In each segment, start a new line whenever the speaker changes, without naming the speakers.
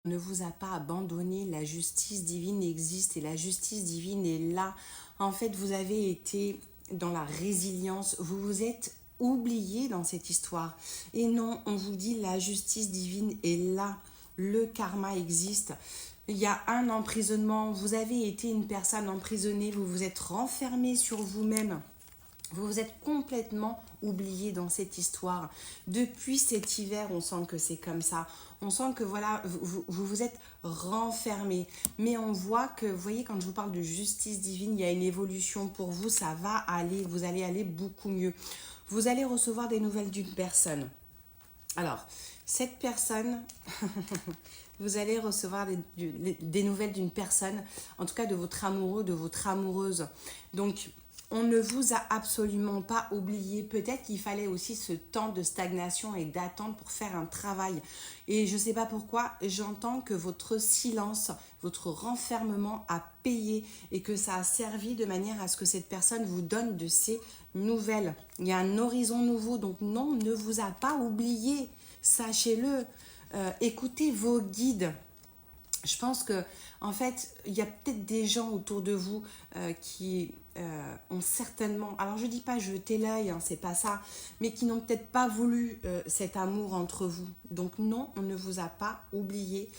ne vous a pas abandonné, la justice divine existe et la justice divine est là. En fait, vous avez été dans la résilience, vous vous êtes oublié dans cette histoire. Et non, on vous dit la justice divine est là, le karma existe. Il y a un emprisonnement, vous avez été une personne emprisonnée, vous vous êtes renfermé sur vous-même. Vous vous êtes complètement oublié dans cette histoire. Depuis cet hiver, on sent que c'est comme ça. On sent que voilà, vous êtes renfermé. Mais on voit que, vous voyez, quand je vous parle de justice divine, il y a une évolution pour vous. Ça va aller, vous allez aller beaucoup mieux. Vous allez recevoir des nouvelles d'une personne. Alors, cette personne, vous allez recevoir des nouvelles d'une personne, en tout cas de votre amoureux, de votre amoureuse. Donc, on ne vous a absolument pas oublié. Peut-être qu'il fallait aussi ce temps de stagnation et d'attente pour faire un travail. Et je ne sais pas pourquoi, j'entends que votre silence, votre renfermement a payé et que ça a servi de manière à ce que cette personne vous donne de ses nouvelles. Il y a un horizon nouveau, donc non, on ne vous a pas oublié. Sachez-le. Écoutez vos guides. Je pense que, en fait, il y a peut-être des gens autour de vous qui ont certainement, alors je dis pas jeter l'œil, hein, c'est pas ça, mais qui n'ont peut-être pas voulu cet amour entre vous. Donc non, on ne vous a pas oublié.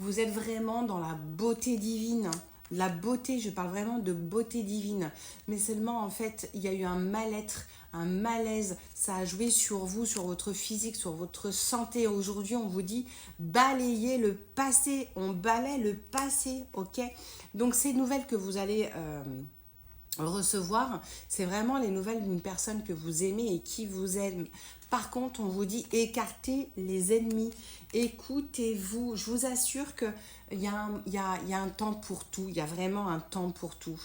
Vous êtes vraiment dans la beauté divine. La beauté, je parle vraiment de beauté divine. Mais seulement, en fait, il y a eu un mal-être, un malaise. Ça a joué sur vous, sur votre physique, sur votre santé. Aujourd'hui, on vous dit balayez le passé. On balaye le passé, ok? Donc, ces nouvelles que vous allez recevoir, c'est vraiment les nouvelles d'une personne que vous aimez et qui vous aime. Par contre, on vous dit écartez les ennemis, écoutez-vous. Je vous assure qu'il y a un temps pour tout, il y a vraiment un temps pour tout.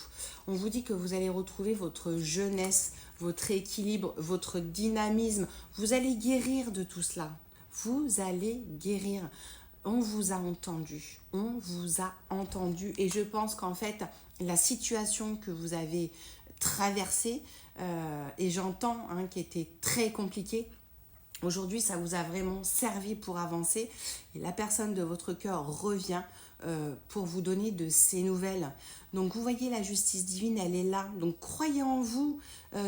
On vous dit que vous allez retrouver votre jeunesse, votre équilibre, votre dynamisme. Vous allez guérir de tout cela. Vous allez guérir. On vous a entendu, on vous a entendu et je pense qu'en fait la situation que vous avez traversée et j'entends hein, qui était très compliquée, aujourd'hui ça vous a vraiment servi pour avancer et la personne de votre cœur revient pour vous donner de ces nouvelles. Donc vous voyez la justice divine elle est là, donc croyez en vous,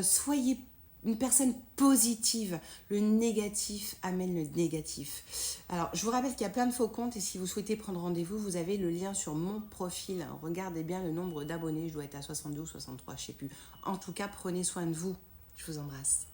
soyez une personne positive. Le négatif amène le négatif. Alors, je vous rappelle qu'il y a plein de faux comptes et si vous souhaitez prendre rendez-vous, vous avez le lien sur mon profil. Regardez bien le nombre d'abonnés, je dois être à 62 ou 63, je ne sais plus. En tout cas, prenez soin de vous. Je vous embrasse.